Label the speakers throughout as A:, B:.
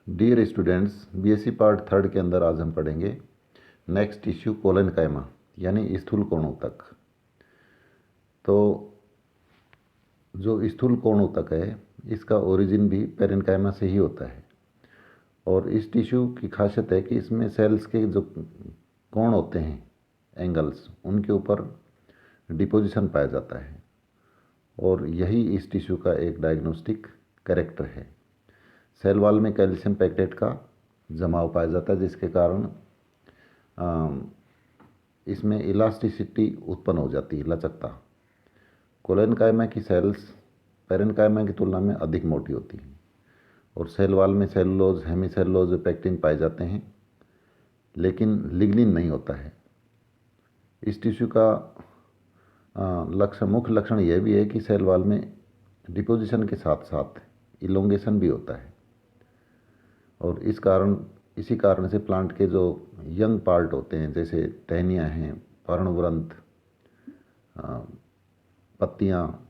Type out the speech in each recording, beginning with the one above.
A: Dear students, BSc part third के अंदर आज हम पढ़ेंगे नेक्स्ट टिश्यू कोलेनकाइमा यानी स्थूल कोणोत्तक। तो जो स्थूल कोणोत्तक है इसका ओरिजिन भी पेरेन्काइमा से ही होता है और इस टिश्यू की खासियत है कि इसमें सेल्स के जो कोण होते हैं, एंगल्स, उनके ऊपर डिपोजिशन पाया जाता है और यही इस टिश्यू का एक डायग्नोस्टिक कैरेक्टर है। सेल वॉल में कैल्शियम पैक्टेट का जमाव पाया जाता है जिसके कारण इसमें इलास्टिसिटी उत्पन्न हो जाती है, लचकता। कोलेनकाइमा की सेल्स पेरेन्काइमा की तुलना में अधिक मोटी होती हैं और सेल वॉल में सेलुलोज, हेमीसेलुलोज, पेक्टिन पाए जाते हैं, लेकिन लिग्निन नहीं होता है। इस टिश्यू का मुख्य लक्षण यह भी है कि सेल वॉल में डिपोजिशन के साथ साथ इलोंगेशन भी होता है और इसी कारण से प्लांट के जो यंग पार्ट होते हैं, जैसे टहनियाँ हैं, पर्णवृंत, पत्तियाँ,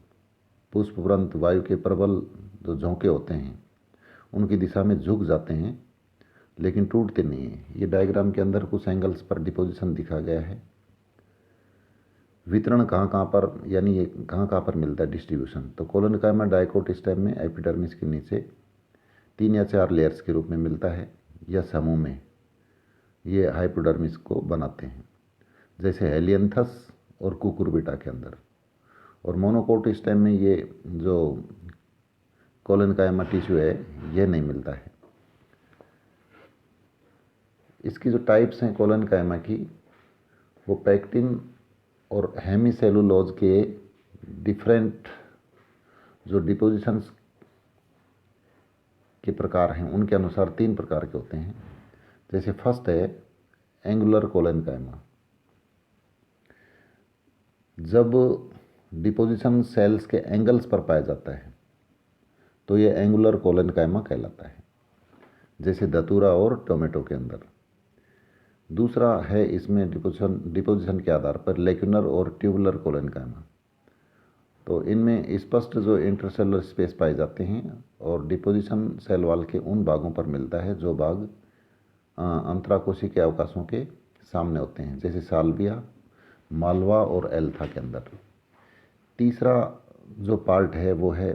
A: पुष्पवृंत, वायु के प्रबल जो झोंके होते हैं उनकी दिशा में झुक जाते हैं लेकिन टूटते नहीं हैं। ये डायग्राम के अंदर कुछ एंगल्स पर डिपोजिशन दिखा गया है। वितरण कहाँ पर, यानी ये कहाँ पर मिलता है डिस्ट्रीब्यूशन। तो कोलेनकाइमा डाइकोट स्टेम में एपिडर्मिस के नीचे 3 या 4 लेयर्स के रूप में मिलता है या समूह में ये हाइपोडर्मिस को बनाते हैं, जैसे हेलियंथस और कुकुरबिटा के अंदर। और मोनोकोट स्टेम में ये जो कोलेनकाइमा टिश्यू है ये नहीं मिलता है। इसकी जो टाइप्स हैं कोलेनकाइमा की, वो पैक्टिन और हेमीसेलुलोज के डिफरेंट जो डिपोजिशंस के प्रकार हैं उनके अनुसार 3 प्रकार के होते हैं। जैसे फर्स्ट है एंगुलर कोलेनकाइमा। जब डिपोजिशन सेल्स के एंगल्स पर पाया जाता है तो ये एंगुलर कोलेनकाइमा कहलाता है, जैसे धतूरा और टोमेटो के अंदर। दूसरा है इसमें डिपोजिशन के आधार पर लेक्यूनर और ट्यूबुलर कोलेनकाइमा। तो इनमें स्पष्ट जो इंटरसेलुलर स्पेस पाए जाते हैं और डिपोजिशन सेल वॉल के उन भागों पर मिलता है जो भाग अंतराकोशिकीय के अवकाशों के सामने होते हैं, जैसे साल्विया, मालवा और एल्था के अंदर। तीसरा जो पार्ट है वो है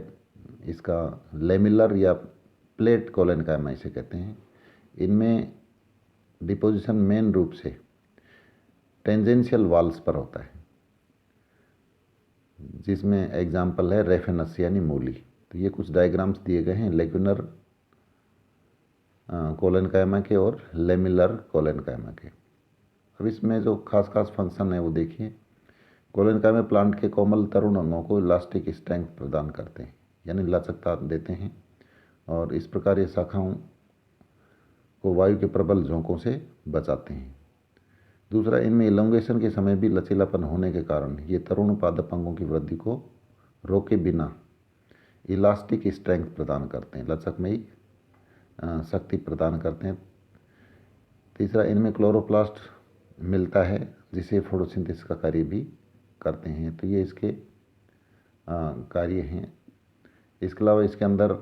A: इसका लेमिलर या प्लेट कोलेनकाइमा इसे कहते हैं। इनमें डिपोजिशन मेन रूप से टेंजेंशियल वॉल्स पर होता है, जिसमें एग्जाम्पल है रेफेनस यानी मूली। तो ये कुछ डायग्राम्स दिए गए हैं लेक्यूनर कोलेनकाइमा के और लेमिलर कोलेनकाइमा के। अब इसमें जो खास फंक्शन है वो देखिए। कोलेनकाइमा प्लांट के कोमल तरुण अंगों को इलास्टिक स्ट्रेंथ प्रदान करते हैं, यानी लचकता देते हैं, और इस प्रकार ये शाखाओं को वायु के प्रबल झोंकों से बचाते हैं। दूसरा, इनमें इलोंगेशन के समय भी लचीलापन होने के कारण ये तरुण पादप अंगों की वृद्धि को रोके बिना इलास्टिक स्ट्रेंथ प्रदान करते हैं, लचकमयी शक्ति प्रदान करते हैं। तीसरा, इनमें क्लोरोप्लास्ट मिलता है जिसे फोटोसिंथेसिस का कार्य भी करते हैं। तो ये इसके कार्य हैं। इसके अलावा इसके अंदर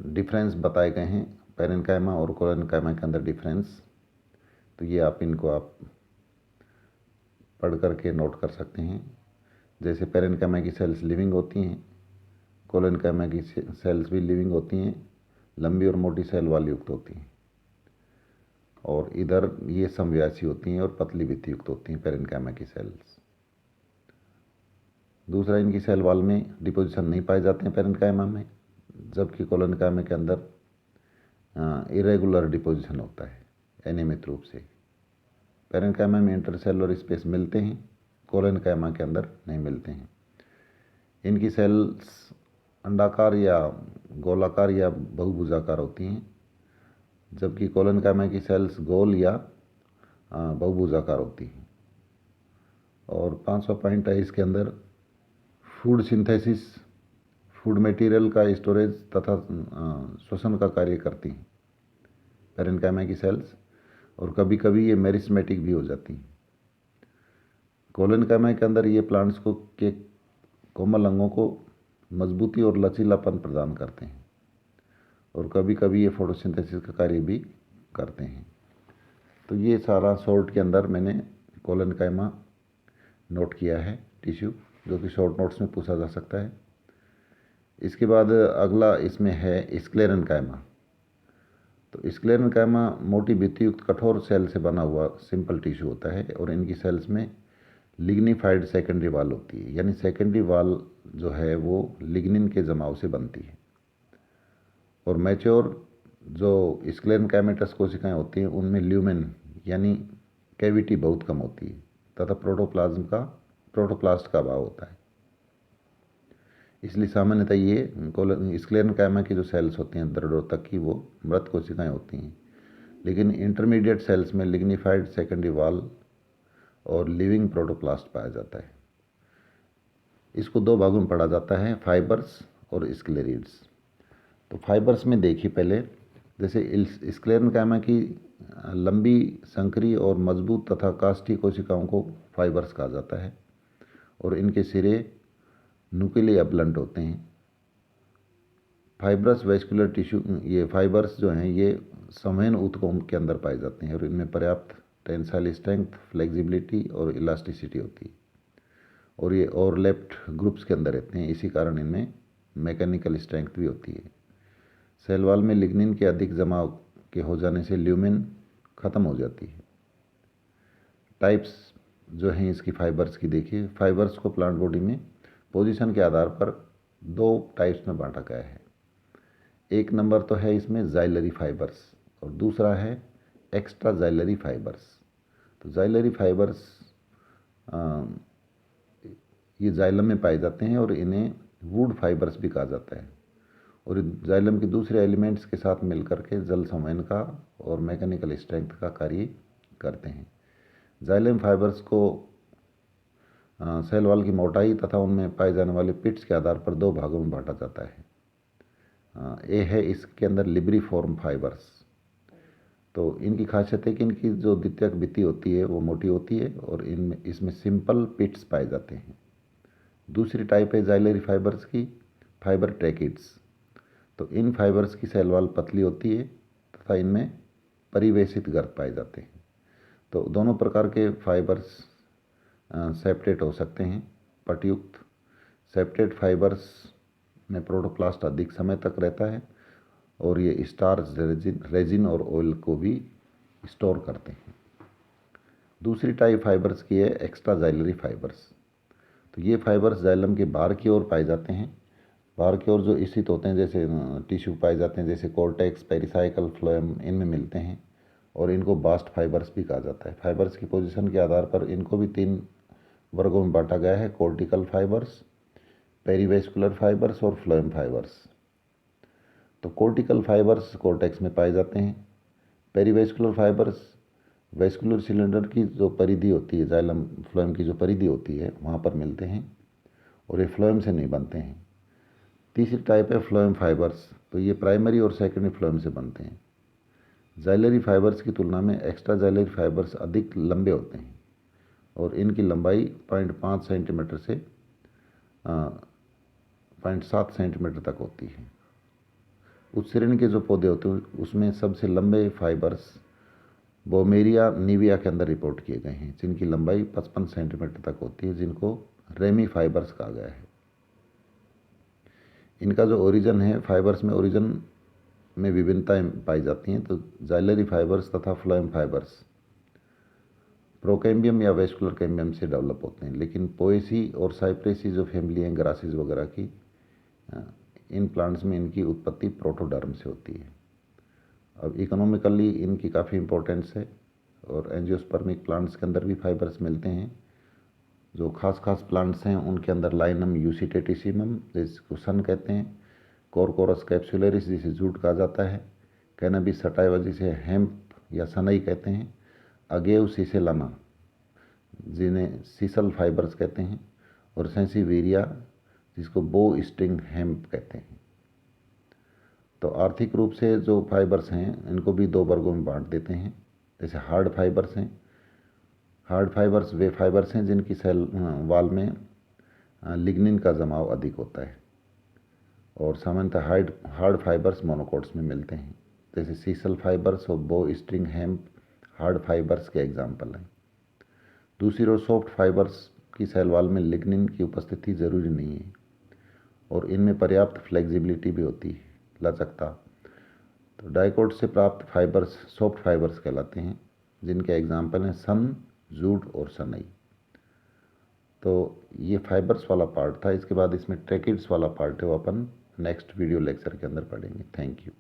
A: डिफरेंस बताए गए हैं पेरेन्काइमा और कोलेनकाइमा के अंदर डिफरेंस। तो ये इनको पढ़ करके नोट कर सकते हैं। जैसे पेरेन्काइमा की सेल्स लिविंग होती हैं, कोलेनकाइमा की सेल्स भी लिविंग होती हैं, लंबी और मोटी सेल वाली युक्त होती हैं, और इधर ये समव्यासी होती हैं और पतली भित्ति युक्त होती हैं पेरेन्काइमा की सेल्स। दूसरा, इनकी सेल वॉल में डिपोजिशन नहीं पाए जाते हैं पेरेन्काइमा में, जबकि कोलेनकाइमा के अंदर इरेगुलर डिपोजिशन होता है अनियमित रूप से। पेरेन्काइमा में इंटरसेलुलर स्पेस मिलते हैं, कोलेनकाइमा के अंदर नहीं मिलते हैं। इनकी सेल्स अंडाकार या गोलाकार या बहुभुजाकार होती हैं, जबकि कोलेनकाइमा की सेल्स गोल या बहुभुजाकार होती हैं। और 5वां पॉइंट है इसके अंदर फूड सिंथेसिस, फूड मटेरियल का स्टोरेज तथा श्वसन का कार्य करती हैं पेरेन्काइमा की सेल्स, और कभी कभी ये मेरिस्मेटिक भी हो जाती हैं। कोलेनकाइमा के अंदर ये प्लांट्स के कोमल अंगों को मजबूती और लचीलापन प्रदान करते हैं। और कभी कभी ये फोटोसिंथेसिस का कार्य भी करते हैं। तो ये सारा शॉर्ट के अंदर मैंने कोलेनकाइमा नोट किया है टिश्यू, जो कि शॉर्ट नोट्स में पूछा जा सकता है। इसके बाद अगला इसमें है स्क्लेरेनकाइमा। तो स्क्लेरेनकाइमा मोटी भित्तियुक्त कठोर सेल से बना हुआ सिंपल टिश्यू होता है और इनकी सेल्स में लिग्निफाइड सेकेंडरी वाल होती है, यानी सेकेंडरी वाल जो है वो लिग्निन के जमाव से बनती है। और मैच्योर जो स्क्लेरेनकाइमेटस कोशिकाएं होती हैं उनमें ल्यूमेन यानी कैविटी बहुत कम होती है तथा प्रोटोप्लास्ट का अभाव होता है। इसलिए सामान्यतः ये स्क्लेरेनकाइमा की जो सेल्स होती हैं दृढ़ोतक की, वो मृत कोशिकाएं होती हैं। लेकिन इंटरमीडिएट सेल्स में लिग्निफाइड सेकेंडरी वाल और लिविंग प्रोटोप्लास्ट पाया जाता है। इसको दो भागों में पढ़ा जाता है, फाइबर्स और स्क्लेरिड्स। तो फाइबर्स में देखिए पहले, जैसे स्क्लेरेनकाइमा की लंबी संकरी और मजबूत तथा काष्ठी कोशिकाओं को फाइबर्स कहा जाता है और इनके सिरे न्यूक्लियली अब्लंट होते हैं। फाइब्रस वेस्कुलर टिश्यू, ये फाइबर्स जो हैं ये संवहन ऊतकों के अंदर पाए जाते हैं और इनमें पर्याप्त टेंसाइल स्ट्रेंथ, फ्लेक्सिबिलिटी और इलास्टिसिटी होती है और ये ओवरलैप्ड ग्रुप्स के अंदर रहते हैं। इसी कारण इनमें मैकेनिकल स्ट्रेंथ भी होती है। सेल वॉल में लिग्निन के अधिक जमाव के हो जाने से ल्यूमेन ख़त्म हो जाती है। टाइप्स जो हैं इसकी फाइबर्स की देखिए। फाइबर्स को प्लांट बॉडी में पोजीशन के आधार पर दो टाइप्स में बांटा गया है। एक नंबर तो है इसमें जाइलरी फाइबर्स और दूसरा है एक्स्ट्रा जाइलरी फाइबर्स। तो जाइलरी फाइबर्स ये जाइलम में पाए जाते हैं और इन्हें वुड फाइबर्स भी कहा जाता है और जाइलम के दूसरे एलिमेंट्स के साथ मिलकर के जल संवहन का और मैकेनिकल स्ट्रेंथ का कार्य करते हैं। जाइलम फाइबर्स को सेल वॉल की मोटाई तथा उनमें पाए जाने वाले पिट्स के आधार पर दो भागों में बांटा जाता है। ए है इसके अंदर लिब्रीफॉर्म फाइबर्स। तो इनकी खासियत है कि इनकी जो द्वितीयक भित्ति होती है वो मोटी होती है और इसमें सिंपल पिट्स पाए जाते हैं। दूसरी टाइप है जाइलरी फाइबर्स की, फाइबर ट्रैकिड्स। तो इन फाइबर्स की सेल वॉल पतली होती है तथा इनमें परिवेशित गर्त पाए जाते हैं। तो दोनों प्रकार के फाइबर्स सेप्टेट हो सकते हैं। पटयुक्त सेप्टेट फाइबर्स में प्रोटोप्लास्ट अधिक समय तक रहता है और ये स्टार्च, रेजिन और ऑयल को भी स्टोर करते हैं। दूसरी टाइप फाइबर्स की है एक्स्ट्रा जाइलरी फाइबर्स। तो ये फाइबर्स जाइलम के बाहर की ओर पाए जाते हैं। बाहर की ओर जो स्थित होते हैं, जैसे टिश्यू पाए जाते हैं, जैसे कॉर्टेक्स, पेरिसाइकल, फ्लोएम, इनमें मिलते हैं और इनको बास्ट फाइबर्स भी कहा जाता है। फाइबर्स की पोजीशन के आधार पर इनको भी तीन वर्गों में बांटा गया है, कॉर्टिकल फाइबर्स, पेरीवेस्कुलर फाइबर्स और फ्लोएम फाइबर्स। तो कॉर्टिकल फाइबर्स कॉर्टेक्स में पाए जाते हैं। पेरीवेस्कुलर फाइबर्स वेस्कुलर सिलेंडर की जो परिधि होती है, जाइलम फ्लोएम की जो परिधि होती है वहाँ पर मिलते हैं और ये फ्लोएम से नहीं बनते हैं। तीसरी टाइप है फ्लोएम फाइबर्स। तो ये प्राइमरी और सेकेंडरी फ्लोएम से बनते हैं। जाइलरी फाइबर्स की तुलना में एक्स्ट्रा जाइलरी फाइबर्स अधिक लंबे होते हैं और इनकी लंबाई 0.5 सेंटीमीटर से 0.7 सेंटीमीटर तक होती है। उस श्रेणी के जो पौधे होते हैं उसमें सबसे लंबे फाइबर्स बोमेरिया निविया के अंदर रिपोर्ट किए गए हैं, जिनकी लंबाई 55 सेंटीमीटर तक होती है, जिनको रेमी फाइबर्स कहा गया है। इनका जो ओरिजिन है, फाइबर्स में ओरिजिन में विभिन्नताएं पाई जाती हैं। तो जाइलरी फाइबर्स तथा फ्लोएम फाइबर्स प्रोकैम्बियम या वेस्कुलर कैम्बियम से डेवलप होते हैं, लेकिन पोएसी और साइप्रेसी जो फैमिली हैं ग्रासिस वगैरह की, इन प्लांट्स में इनकी उत्पत्ति प्रोटोडर्म से होती है। अब इकोनॉमिकली इनकी काफ़ी इंपॉर्टेंस है और एंजियोस्पर्मिक प्लांट्स के अंदर भी फाइबर्स मिलते हैं। जो खास प्लांट्स हैं उनके अंदर लाइनम यूसिटेटिसिमम, जिसको सन कहते हैं, कोरकोरस कैप्सुलरिस जिसे जूट कहा जाता है, कैनबिस सटाइवा जिसे हेम्प या सनई कहते हैं, अगेव सिसेलाना जिन्हें सीसल फाइबर्स कहते हैं और सेंसिवेरिया जिसको बो स्ट्रिंग हेम्प कहते हैं। तो आर्थिक रूप से जो फाइबर्स हैं इनको भी दो वर्गों में बांट देते हैं। जैसे हार्ड फाइबर्स हैं। हार्ड फाइबर्स वे फाइबर्स हैं जिनकी सेल वॉल में लिग्निन का जमाव अधिक होता है और सामान्यतः हार्ड फाइबर्स मोनोकोट्स में मिलते हैं, जैसे सीसल फाइबर्स और बो स्ट्रिंग हेम्प हार्ड फाइबर्स के एग्जाम्पल हैं। दूसरी ओर सॉफ्ट फाइबर्स की सेल वॉल में लिग्निन की उपस्थिति जरूरी नहीं है और इनमें पर्याप्त फ्लेक्सिबिलिटी भी होती है, लचकता। तो डाइकोट से प्राप्त फाइबर्स सॉफ्ट फाइबर्स कहलाते हैं, जिनके एग्जाम्पल हैं सन, जूट और सनई। तो ये फाइबर्स वाला पार्ट था। इसके बाद इसमें ट्रैकिड्स वाला पार्ट है, वो अपन नेक्स्ट वीडियो लेक्चर के अंदर पढ़ेंगे। Thank you.